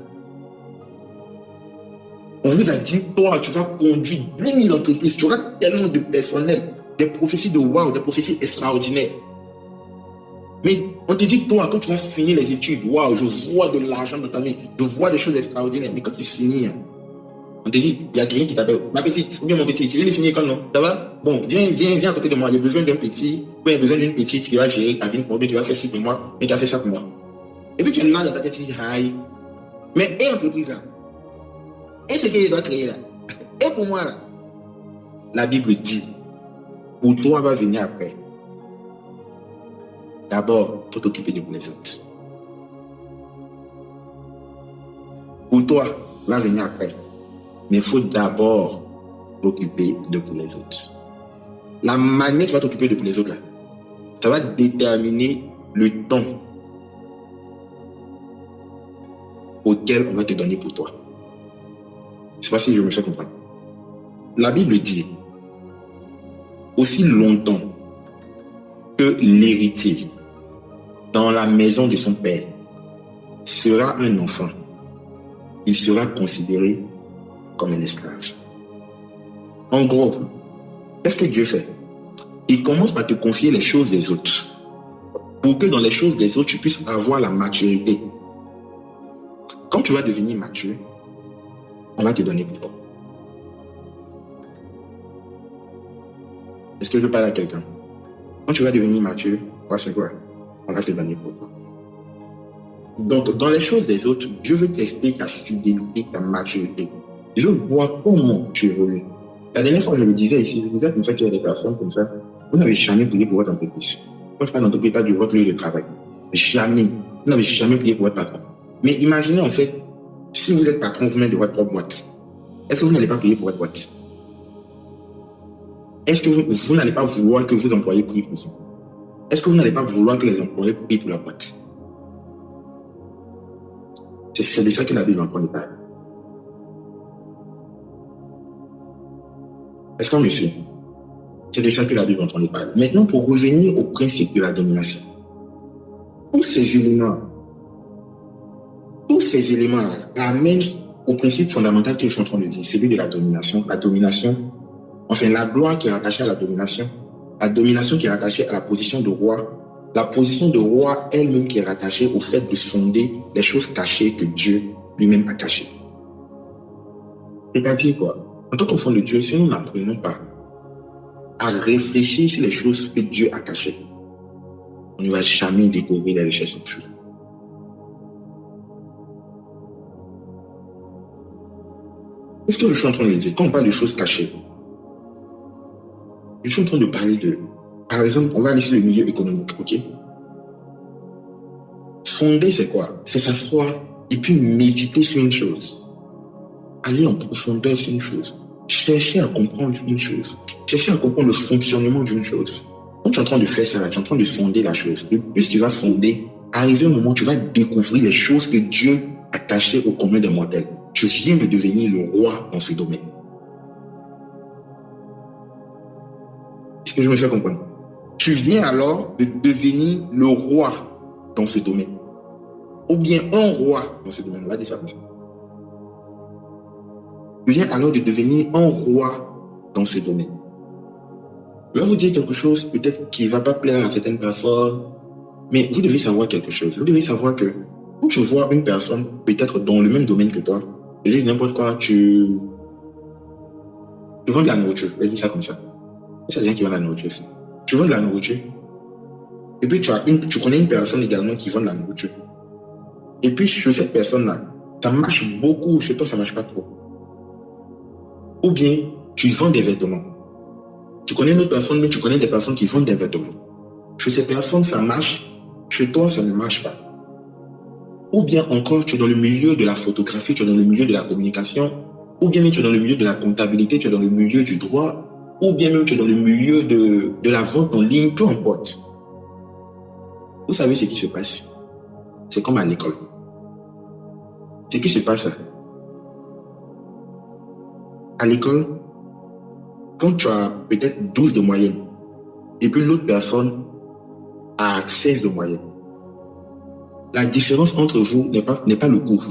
On vous a dit, toi, tu vas conduire 10 000 entreprises. Tu auras tellement de personnel, des prophéties de wow, des prophéties extraordinaires. Mais on te dit, toi, quand tu vas finir les études, waouh, je vois de l'argent dans ta main, je vois des choses extraordinaires. Mais quand tu finis, On te dit, il y a quelqu'un qui t'appelle, ma petite, ou bien mon petit, tu viens de finir l'école, non? Ça va? Bon, viens à côté de moi. J'ai besoin d'un petit, ou bien besoin d'une petite qui va gérer ta vie pour moi, qui va faire ci pour moi, et qui a fait ça pour moi. Et puis tu es là dans ta tête, tu dis, aïe. Mais, et entreprise là? Et ce qu'il doit créer là? Et pour moi là? La Bible dit, pour toi va venir après. D'abord, il faut t'occuper de les autres. Pour toi va venir après. Mais il faut d'abord t'occuper de pour les autres. La manière que tu vas t'occuper de pour les autres, là, ça va déterminer le temps auquel on va te donner pour toi. Je ne sais pas si je me fais comprendre. La Bible dit, aussi longtemps que l'héritier dans la maison de son père sera un enfant, il sera considéré comme un esclave. En gros, qu'est-ce que Dieu fait? Il commence par te confier les choses des autres pour que dans les choses des autres, tu puisses avoir la maturité. Quand tu vas devenir mature, on va te donner pour toi. Est-ce que je parle à quelqu'un? Quand tu vas devenir mature, c'est quoi? On va te donner pour toi. Donc, dans les choses des autres, Dieu veut tester ta fidélité, ta maturité. Je veux voir comment tu évolues. La dernière fois, je le disais ici, je disais comme ça qu'il y a des personnes comme ça, vous n'avez jamais prié pour votre entreprise. Quand je parle d'entreprise, pas de votre lieu de travail. Jamais. Vous n'avez jamais prié pour votre patron. Mais imaginez en fait, si vous êtes patron vous-même de votre propre boîte, est-ce que vous n'allez pas prier pour votre boîte? Est-ce que vous n'allez pas vouloir que vos employés prient pour vous? Est-ce que vous n'allez pas vouloir que les employés prient pour la boîte? C'est de ça que la Bible en parle. Est-ce qu'on me suit? C'est de ça que la Bible entend parler. Maintenant, pour revenir au principe de la domination. Tous ces éléments-là amènent au principe fondamental que je suis en train de dire, celui de la domination. La domination, enfin la gloire qui est rattachée à la domination qui est rattachée à la position de roi, la position de roi elle-même qui est rattachée au fait de sonder les choses cachées que Dieu lui-même a cachées. C'est-à-dire quoi? En tant qu'enfant de Dieu, si nous n'apprenons pas à réfléchir sur les choses que Dieu a cachées, on ne va jamais découvrir les richesses enfouies. Qu'est-ce que je suis en train de dire? Quand on parle de choses cachées, je suis en train de parler de... Par exemple, on va aller sur le milieu économique, ok? Fonder, c'est quoi? C'est s'asseoir et puis méditer sur une chose. Aller en profondeur sur une chose. Chercher à comprendre une chose. Chercher à comprendre le fonctionnement d'une chose. Quand tu es en train de faire ça, tu es en train de sonder la chose. Le plus tu vas sonder, arrivé un moment, tu vas découvrir les choses que Dieu a cachées au commun des mortels. Tu viens de devenir le roi dans ce domaine. Est-ce que je me fais comprendre? Tu viens alors de devenir le roi dans ce domaine. Ou bien un roi dans ce domaine. On va dire ça comme ça. Tu viens alors de devenir un roi dans ce domaine. Je vais vous dire quelque chose peut-être qui ne va pas plaire à certaines personnes, mais vous devez savoir quelque chose. Vous devez savoir que quand tu vois une personne peut-être dans le même domaine que toi, je dis n'importe quoi, tu vends de la nourriture. Je dis ça comme ça. C'est des gens qui vendent de la nourriture aussi. Tu vends de la nourriture. Et puis tu connais une personne également qui vend de la nourriture. Et puis chez cette personne-là, ça marche beaucoup, chez toi ça ne marche pas trop. Ou bien tu vends des vêtements. Tu connais une autre personne, mais tu connais des personnes qui vendent des vêtements. Chez ces personnes, ça marche. Chez toi, ça ne marche pas. Ou bien encore, tu es dans le milieu de la photographie, tu es dans le milieu de la communication, ou bien même tu es dans le milieu de la comptabilité, tu es dans le milieu du droit, ou bien même tu es dans le milieu de la vente en ligne, peu importe. Vous savez ce qui se passe? C'est comme à l'école. Ce qui se passe à l'école, quand tu as peut-être 12 de moyenne, et puis l'autre personne a 16 de moyenne, la différence entre vous n'est pas le cours.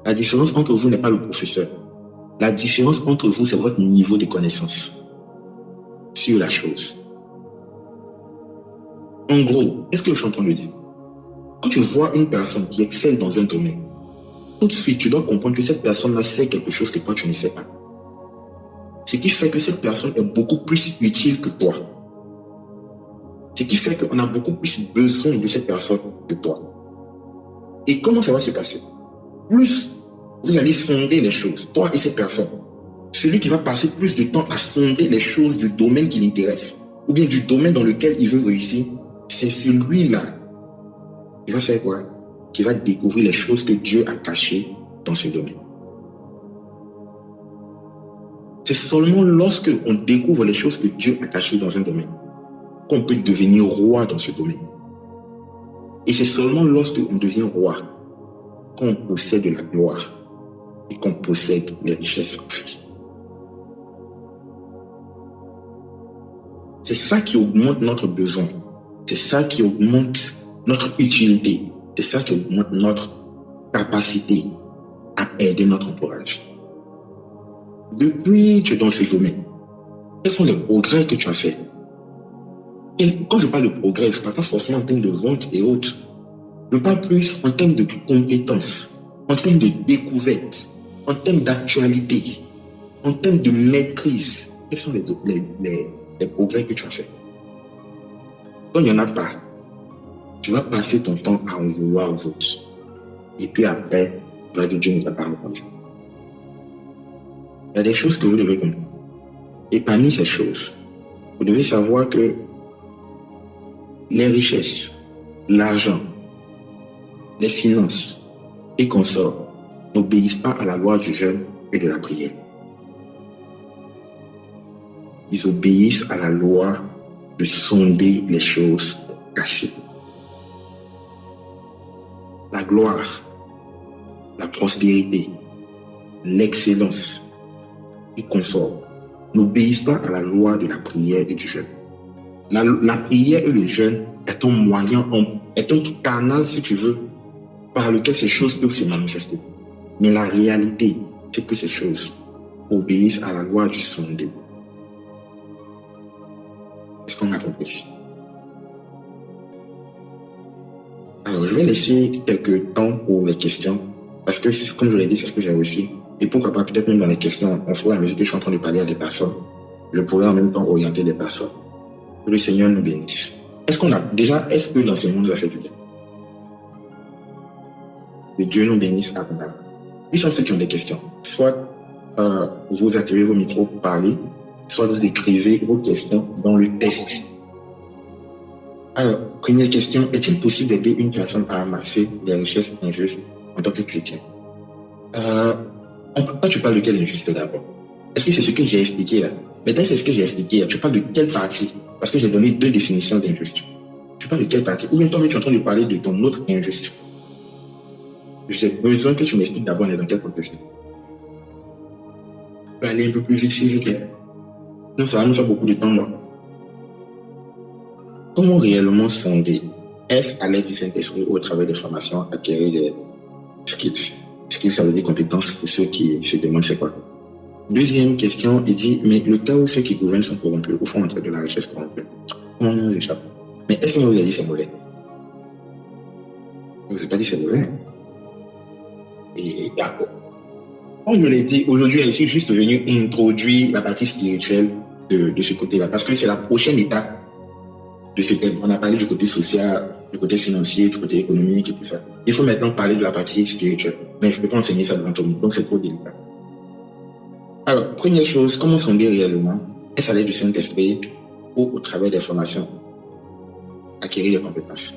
La différence entre vous n'est pas le professeur. La différence entre vous, c'est votre niveau de connaissance sur la chose. En gros, qu'est-ce que je suis en train de dire? Quand tu vois une personne qui excelle dans un domaine, tout de suite, tu dois comprendre que cette personne-là sait quelque chose que toi, tu ne sais pas. Ce qui fait que cette personne est beaucoup plus utile que toi. Ce qui fait qu'on a beaucoup plus besoin de cette personne que toi. Et comment ça va se passer? Plus vous allez sonder les choses, toi et cette personne, celui qui va passer plus de temps à sonder les choses du domaine qui l'intéresse, ou bien du domaine dans lequel il veut réussir, c'est celui-là qui va faire quoi? Qui va découvrir les choses que Dieu a cachées dans ce domaine. C'est seulement lorsque on découvre les choses que Dieu a cachées dans un domaine qu'on peut devenir roi dans ce domaine. Et c'est seulement lorsque on devient roi qu'on possède la gloire et qu'on possède les richesses enfouies. C'est ça qui augmente notre besoin. C'est ça qui augmente notre utilité. C'est ça qui augmente notre capacité à aider notre entourage. Depuis que tu es dans ce domaine, quels sont les progrès que tu as faits? Quand je parle de progrès, je ne parle pas forcément en termes de vente et autres. Je parle plus en termes de compétences, en termes de découverte, en termes d'actualité, en termes de maîtrise. Quels sont les progrès que tu as faits? Quand il n'y en a pas, tu vas passer ton temps à en vouloir aux autres. Et puis après, tu vas dire Dieu ne t'a pas répondu. Il y a des choses que vous devez comprendre. Et parmi ces choses, vous devez savoir que les richesses, l'argent, les finances et consorts n'obéissent pas à la loi du jeûne et de la prière. Ils obéissent à la loi de sonder les choses cachées. La gloire, la prospérité, l'excellence et consorts n'obéissent pas à la loi de la prière et du jeûne. La prière et le jeûne est un moyen, est un canal, si tu veux, par lequel ces choses peuvent se manifester. Mais la réalité, c'est que ces choses obéissent à la loi du sondé. Est-ce qu'on a compris? Alors, je vais laisser quelques temps pour les questions, parce que, comme je l'ai dit, c'est ce que j'ai reçu. Et pourquoi pas, peut-être même dans les questions, on fera à mesure que je suis en train de parler à des personnes, je pourrais en même temps orienter des personnes. Que le Seigneur nous bénisse. Est-ce que l'enseignement nous a fait du bien? Que Dieu nous bénisse abondamment. Qui sont ceux qui ont des questions? Soit vous activez vos micros, parlez, soit vous écrivez vos questions dans le test. Alors, première question, est-il possible d'aider une personne à amasser des richesses injustes en tant que chrétien? Toi, tu parles de quel injuste d'abord? Est-ce que c'est ce que j'ai expliqué là? Maintenant, c'est ce que j'ai expliqué là. Tu parles de quelle partie? Parce que j'ai donné 2 définitions d'injuste. Tu parles de quelle partie? Ou bien toi, tu es en train de parler de ton autre injuste? J'ai besoin que tu m'expliques d'abord dans quel contexte. Tu peux aller un peu plus vite, s'il vous plaît. Non, ça va nous faire beaucoup de temps, moi. Comment réellement sonder? Est-ce à l'aide du Saint-Esprit ou au travers des formations acquérir des skills? Skills, ça veut dire compétences pour ceux qui se demandent c'est quoi. Deuxième question, il dit, mais le cas où ceux qui gouvernent sont corrompus ou font entrer de la richesse corrompue, comment on nous échappe? Mais est-ce qu'on vous a dit c'est mauvais? Je ne vous ai pas dit c'est mauvais. Et d'accord. Comme je l'ai dit, aujourd'hui, je suis juste venu introduire la partie spirituelle de ce côté-là, parce que c'est la prochaine étape de ce thème. On a parlé du côté social, du côté financier, du côté économique et tout ça. Il faut maintenant parler de la partie spirituelle. Mais je ne peux pas enseigner ça devant tout le monde, donc c'est trop délicat. Alors, première chose, comment sonder réellement? Est-ce à l'aide du Saint-Esprit ou au travers des formations? Acquérir des compétences.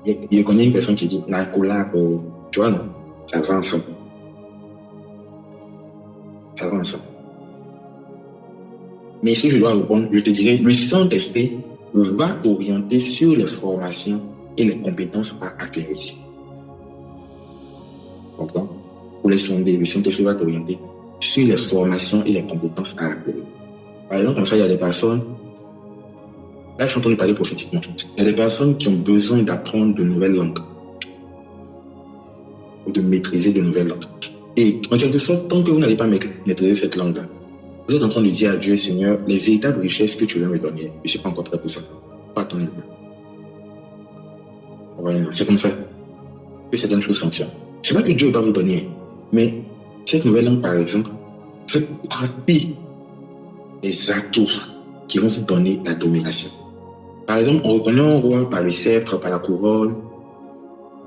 Je connais une personne qui dit, la collab, tu vois, non? Ça va ensemble. Ça va ensemble. Mais si je dois répondre, je te dirais, le Saint-Esprit va t'orienter sur les formations et les compétences à acquérir. Comprends? Pour les sonder, le Saint-Esprit va t'orienter sur les formations et les compétences à acquérir. Par exemple, comme ça, il y a des personnes, là je suis en train de parler prophétiquement, il y a des personnes qui ont besoin d'apprendre de nouvelles langues ou de maîtriser de nouvelles langues. Et en quelque sorte, tant que vous n'allez pas maîtriser cette langue-là, vous êtes en train de dire à Dieu, Seigneur, les véritables richesses que tu veux me donner, je ne suis pas encore prêt pour ça. Pas ton ennemi. Voilà, c'est comme ça que certaines choses fonctionnent. C'est pas que Dieu doit vous donner, mais cette nouvelle langue, par exemple, fait partie des atouts qui vont vous donner la domination. Par exemple, on reconnaît un roi par le sceptre, par la couronne,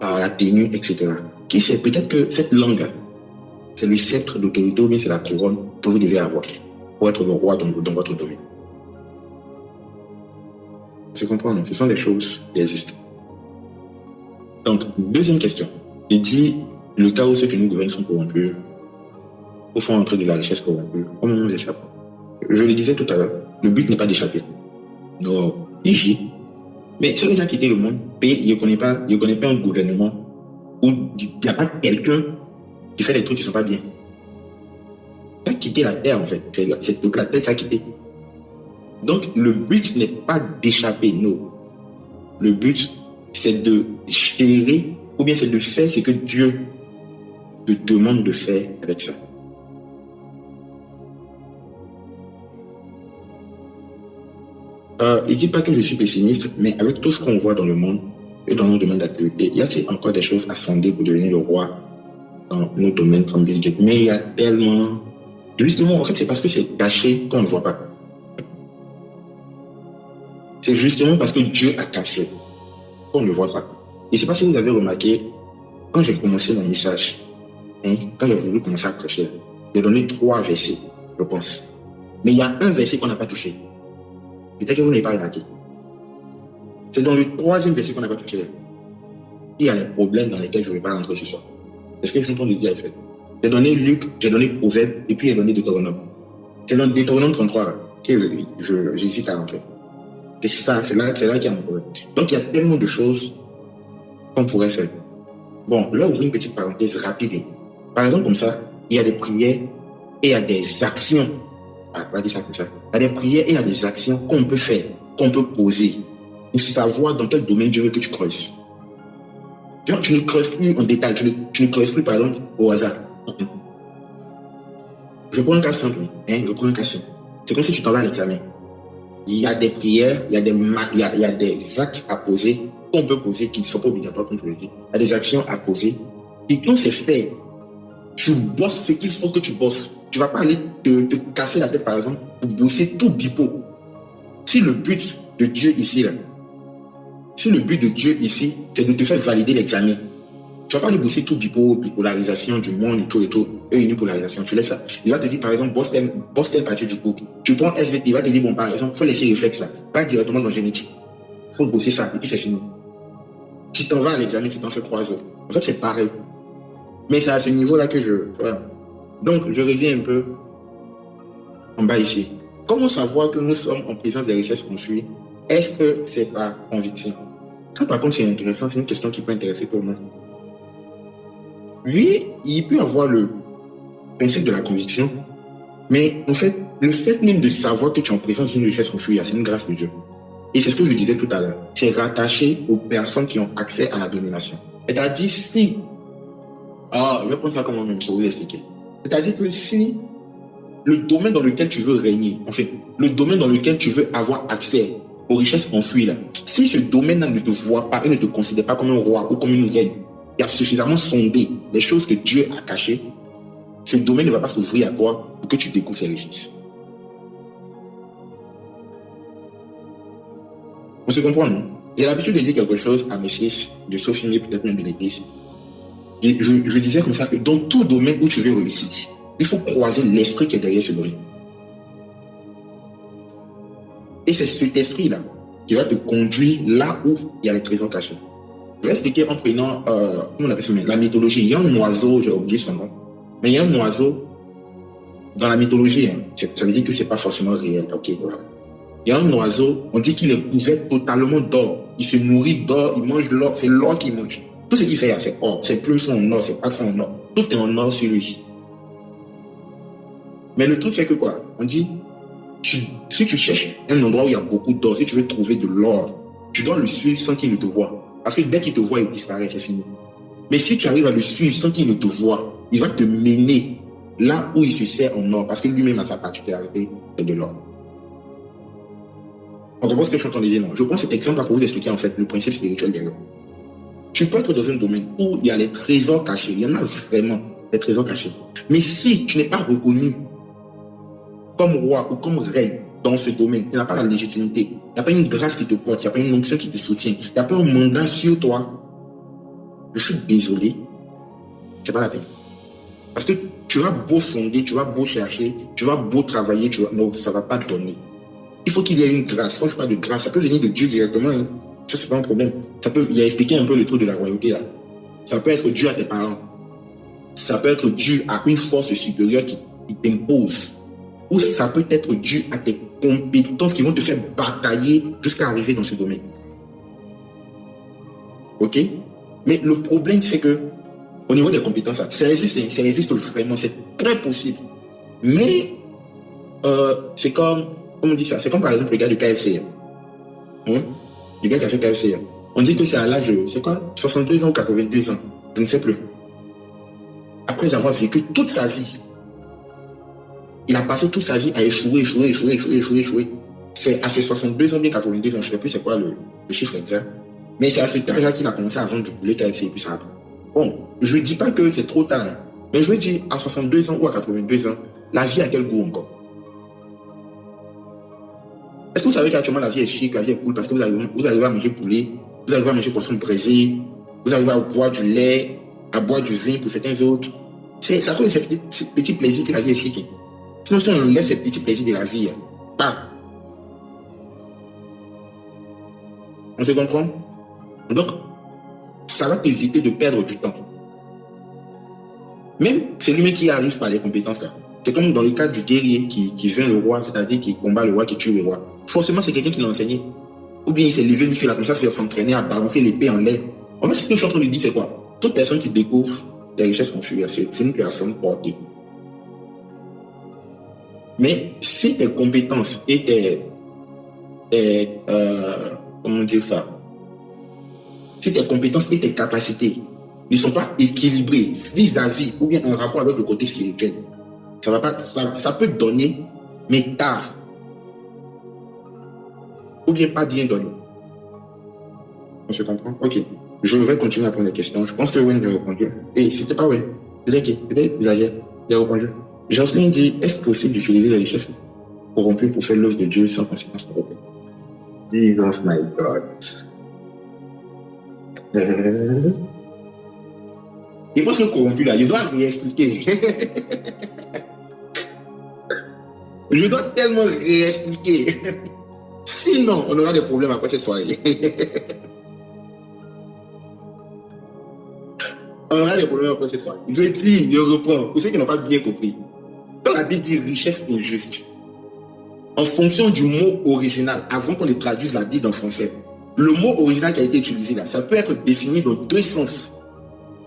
par la tenue, etc. Qui sait, peut-être que cette langue, c'est le sceptre d'autorité ou bien c'est la couronne que vous devez avoir pour être le roi dans votre domaine. Tu comprends, non? Ce sont des choses qui existent. Donc, deuxième question. Il dit, le cas où ceux qui nous gouvernent sont corrompus, au fond entrer de la richesse corrompue, comment nous échappons? Je le disais tout à l'heure, le but n'est pas d'échapper. Non, il gît. Mais ceux qui ont quitté le monde, il ne connaît pas un gouvernement où il n'y a pas quelqu'un qui fait des trucs qui ne sont pas bien. Il a quitté la terre, en fait. C'est toute la terre qui a quitté. Donc, le but n'est pas d'échapper, non. Le but, c'est de gérer, ou bien c'est de faire ce que Dieu te demande de faire avec ça. Il ne dit pas que je suis pessimiste, mais avec tout ce qu'on voit dans le monde et dans nos domaines d'activité, il y a encore des choses à fonder pour devenir le roi dans nos domaines comme Bill Gates. Mais il y a tellement... Justement, en fait, c'est parce que c'est caché qu'on ne voit pas. C'est justement parce que Dieu a caché qu'on ne voit pas. Et je ne sais pas si vous avez remarqué, quand j'ai commencé mon message, quand j'ai voulu commencer à prêcher, j'ai donné 3 versets, je pense. Mais il y a un verset qu'on n'a pas touché. Peut-être que vous n'avez pas remarqué. C'est dans le 3e verset qu'on n'a pas touché. Il y a les problèmes dans lesquels je ne vais pas rentrer ce soir. C'est ce que je suis en train de dire en fait. J'ai donné Luc, j'ai donné Proverbe, et puis j'ai donné Deutéronome. C'est dans Deutéronome 33 que j'hésite à rentrer. C'est ça, c'est là qu'il y a un problème. Donc il y a tellement de choses qu'on pourrait faire. Bon, là, ouvrir une petite parenthèse rapide. Par exemple, comme ça, il y a des prières et il y a des actions. On va dire ça comme ça. Il y a des prières et il y a des actions qu'on peut faire, qu'on peut poser pour savoir dans quel domaine Dieu veut que tu creuses. Tu ne creuses plus en détail, tu ne creuses plus, par exemple, au hasard. Je prends un cas simple. C'est comme si tu t'en vas à l'examen. Il y a des prières, il y a des actes à poser qu'on peut poser qui ne sont pas obligatoires, comme je le dis. Il y a des actions à poser. Et quand c'est fait, tu bosses ce qu'il faut que tu bosses. Tu ne vas pas aller te casser la tête, par exemple, pour bosser tout bipo. Si le but de Dieu ici, c'est de te faire valider l'examen, tu ne vas pas aller bosser tout bipo, bipolarisation du monde et tout, et une polarisation. Tu laisses ça. Il va te dire, par exemple, bosse telle partie du coup. Tu prends SVT, il va te dire, bon, par exemple, il faut laisser réflexe ça. Pas directement dans génétique. Il faut bosser ça, et puis c'est fini. Tu t'en vas à l'examen, tu t'en fais 3 heures. En fait, c'est pareil. Mais c'est à ce niveau-là que voilà. Donc, je reviens un peu en bas ici. Comment savoir que nous sommes en présence des richesses qu'on suit? Est-ce que c'est par conviction? Ça, par contre, c'est intéressant. C'est une question qui peut intéresser tout le monde. Lui, il peut avoir le principe de la conviction, mais en fait, le fait même de savoir que tu es en présence d'une richesse qu'on suit, c'est une grâce de Dieu. Et c'est ce que je disais tout à l'heure. C'est rattaché aux personnes qui ont accès à la domination. C'est-à-dire si... je vais prendre ça comme moi-même pour vous expliquer. C'est-à-dire que si le domaine dans lequel tu veux régner, en fait, le domaine dans lequel tu veux avoir accès aux richesses enfouies, là, si ce domaine-là ne te voit pas et ne te considère pas comme un roi ou comme une reine, il y a suffisamment sondé les choses que Dieu a cachées, ce domaine ne va pas s'ouvrir à toi pour que tu découvres ces richesses. On se comprend, non? J'ai l'habitude de dire quelque chose à mes fils, de Sophie, peut-être même de l'église. Je disais comme ça que dans tout domaine où tu veux réussir, il faut croiser l'esprit qui est derrière ce domaine. Et c'est cet esprit-là qui va te conduire là où il y a les trésors cachés. Je vais expliquer en prenant comment on appelle ça, la mythologie. Il y a un oiseau, j'ai oublié son nom, mais il y a un oiseau dans la mythologie, ça veut dire que c'est pas forcément réel. Ok, voilà. Il y a un oiseau, on dit qu'il est couvert totalement d'or. Il se nourrit d'or, il mange l'or, c'est l'or qu'il mange. Tout ce qu'il fait, c'est or. Ses plumes sont en or, ses pattes sont en or. Tout est en or sur lui. Mais le truc, c'est que quoi? On dit, si tu cherches un endroit où il y a beaucoup d'or, si tu veux trouver de l'or, tu dois le suivre sans qu'il ne te voie. Parce que dès qu'il te voit, il disparaît, c'est fini. Mais si tu arrives à le suivre sans qu'il ne te voie, il va te mener là où il se sert en or. Parce que lui-même a sa particularité, c'est de l'or. On comprend ce que je suis en train de dire, non? Je prends cet exemple pour vous expliquer en fait le principe spirituel derrière. Tu peux être dans un domaine où il y a les trésors cachés. Il y en a vraiment, des trésors cachés. Mais si tu n'es pas reconnu comme roi ou comme reine dans ce domaine, tu n'as pas la légitimité, il n'y a pas une grâce qui te porte, il n'y a pas une onction qui te soutient, il n'y a pas un mandat sur toi, je suis désolé, c'est pas la peine. Parce que tu vas beau sonder, tu vas beau chercher, tu vas beau travailler, non, ça ne va pas te donner. Il faut qu'il y ait une grâce. Quand je parle de grâce, ça peut venir de Dieu directement. Hein. Ça, c'est pas un problème. Il a expliqué un peu le truc de la royauté là. Ça peut être dû à tes parents. Ça peut être dû à une force supérieure qui t'impose. Ou ça peut être dû à tes compétences qui vont te faire batailler jusqu'à arriver dans ce domaine. Ok? Mais le problème, c'est que au niveau des compétences, ça existe vraiment, c'est très possible. Mais c'est comme on dit ça, c'est comme par exemple le gars du KFC. Le gars qui a fait KFC. On dit que c'est à l'âge, c'est quoi, 62 ans ou 82 ans, je ne sais plus. Après avoir vécu toute sa vie, il a passé toute sa vie à échouer. C'est à ses 62 ans, bien 82 ans, je ne sais plus c'est quoi le chiffre exact. Mais c'est à ce âge-là qu'il a commencé à vendre du poulet KFC et puis ça. Bon, je ne dis pas que c'est trop tard, mais je veux dire, à 62 ans ou à 82 ans, la vie a quel goût encore? Est-ce que vous savez qu'actuellement la vie est chic, la vie est cool parce que vous arrivez à manger poulet, vous arrivez à manger poisson braisé, vous arrivez à boire du lait, à boire du vin pour certains autres. C'est à cause de ces petits plaisirs que la vie est chic. Sinon, si on enlève ces petits plaisirs de la vie, pas. On se comprend? Donc, ça va t'éviter de perdre du temps. Même celui qui arrive par les compétences là. C'est comme dans le cas du guerrier qui vainc le roi, c'est-à-dire qui combat le roi, qui tue le roi. Forcément, c'est quelqu'un qui l'a enseigné. Ou bien il s'est levé, lui, c'est là, comme ça, c'est s'entraîner à balancer l'épée en l'air. En fait, ce que je suis en train de dire, c'est quoi? Toute personne qui découvre des richesses confusées, c'est une personne portée. Mais si tes compétences et comment dire ça? Si tes compétences et tes capacités ne sont pas équilibrées vis-à-vis ou bien en rapport avec le côté spirituel, ça va pas, ça peut donner, mais tard. Ou bien pas bien donné. On se comprend? Ok. Je vais continuer à prendre les questions. Je pense que Wen a répondu. Et c'était pas Wen. C'était Xavier. Il a répondu. Jocelyne dit, est-ce possible d'utiliser les richesses corrompues pour faire l'œuvre de Dieu sans conséquence propre? Jesus my God. Et pour ce corrompu là, je dois réexpliquer. Je dois tellement réexpliquer. Sinon, on aura des problèmes après cette soirée. On aura des problèmes après cette soirée. Je dis, je reprends. Pour ceux qui n'ont pas bien compris. Quand la Bible dit richesse injuste, en fonction du mot original, avant qu'on ne traduise la Bible en français, le mot original qui a été utilisé là, ça peut être défini dans deux sens.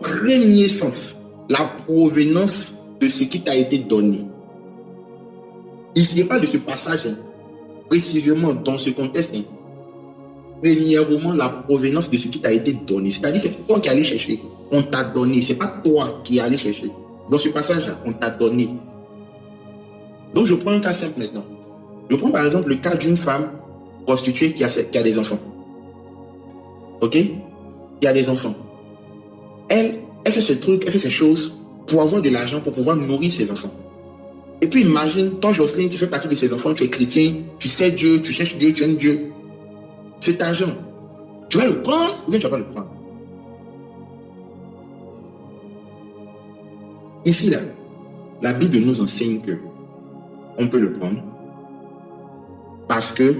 Premier sens, la provenance de ce qui t'a été donné. Il n'y a pas de ce passage, précisément dans ce contexte. Premièrement, la provenance de ce qui t'a été donné. C'est-à-dire, c'est toi qui allais chercher. On t'a donné. Ce n'est pas toi qui allais chercher. Dans ce passage-là, on t'a donné. Donc, je prends un cas simple maintenant. Je prends par exemple le cas d'une femme prostituée qui a des enfants. Ok? Qui a des enfants. Elle fait ces trucs, elle fait ces choses pour avoir de l'argent, pour pouvoir nourrir ses enfants. Et puis imagine, toi Jocelyne, tu fais partie de ses enfants, tu es chrétien, tu sais Dieu, tu cherches Dieu, tu aimes Dieu. Cet argent, tu vas le prendre ou bien tu ne vas pas le prendre? Ici, là, la Bible nous enseigne que on peut le prendre parce que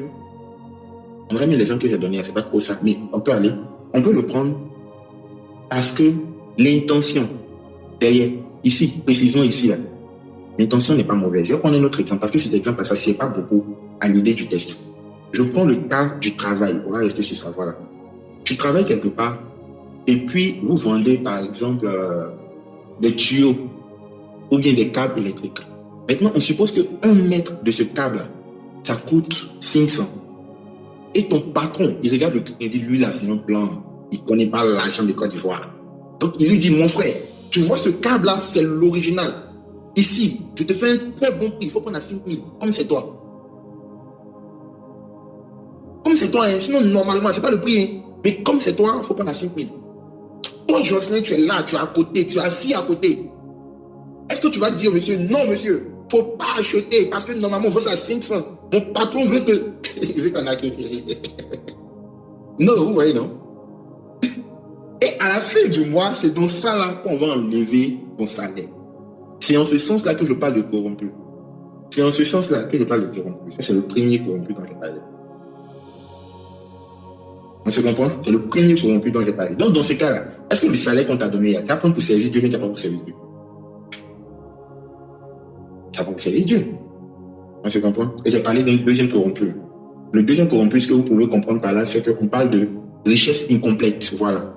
on aurait mis l'exemple que j'ai donné, c'est pas trop ça, mais on peut le prendre parce que l'intention derrière, ici, précisément ici, là, l'intention n'est pas mauvaise. Je vais prendre un autre exemple parce que cet exemple, ça ne sied pas beaucoup à l'idée du test. Je prends le cas du travail. On va rester sur ça, voilà. Tu travailles quelque part et puis vous vendez, par exemple, des tuyaux ou bien des câbles électriques. Maintenant, on suppose qu'un mètre de ce câble, ça coûte 500. Et ton patron, il regarde le crédit, lui là, c'est un plan. Il ne connaît pas l'argent de Côte d'Ivoire. Donc, il lui dit, mon frère, tu vois ce câble-là, c'est l'original. Ici, je te fais un très bon prix. Il faut qu'on a 5 000, comme c'est toi. Comme c'est toi, hein. Sinon, normalement, ce n'est pas le prix. Hein. Mais comme c'est toi, il faut qu'on a 5 000. Toi, Jocelyn, tu es là, tu es à côté, tu es assis à côté. Est-ce que tu vas dire, monsieur, non, monsieur, faut pas acheter parce que normalement, on veut ça 500. Mon patron veut que. Il veut qu'on a. Non, vous voyez, non? Et à la fin du mois, c'est dans ça là qu'on va enlever ton salaire. C'est en ce sens-là que je parle de corrompu. C'est en ce sens-là que je parle de corrompu. Ça, c'est le premier corrompu dont j'ai parlé. On se comprend? C'est le premier corrompu dont j'ai parlé. Donc, dans ce cas-là, est-ce que le salaire qu'on t'a donné, tu apprends pour servir Dieu, mais tu n'as pas pour servir Dieu? Tu apprends pour servir Dieu. On se comprend? Et j'ai parlé d'un deuxième corrompu. Le deuxième corrompu, ce que vous pouvez comprendre par là, c'est qu'on parle de richesse incomplète. Voilà.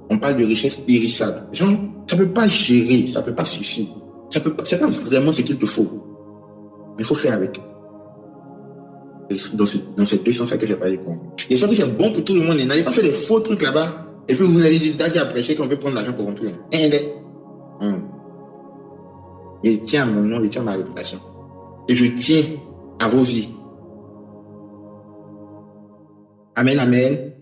On parle de richesse périssable. Genre, ça ne peut pas gérer, ça ne peut pas suffire. C'est pas vraiment ce qu'il te faut. Mais il faut faire avec. Dans ces deux sens-là que j'ai parlé. Et surtout, c'est bon pour tout le monde. N'allez pas faire des faux trucs là-bas. Et puis vous allez dire, Daddy a prêché qu'on peut prendre l'argent corrompu. Je tiens à mon nom, je tiens à ma réputation. Et je tiens à vos vies. Amen, amen.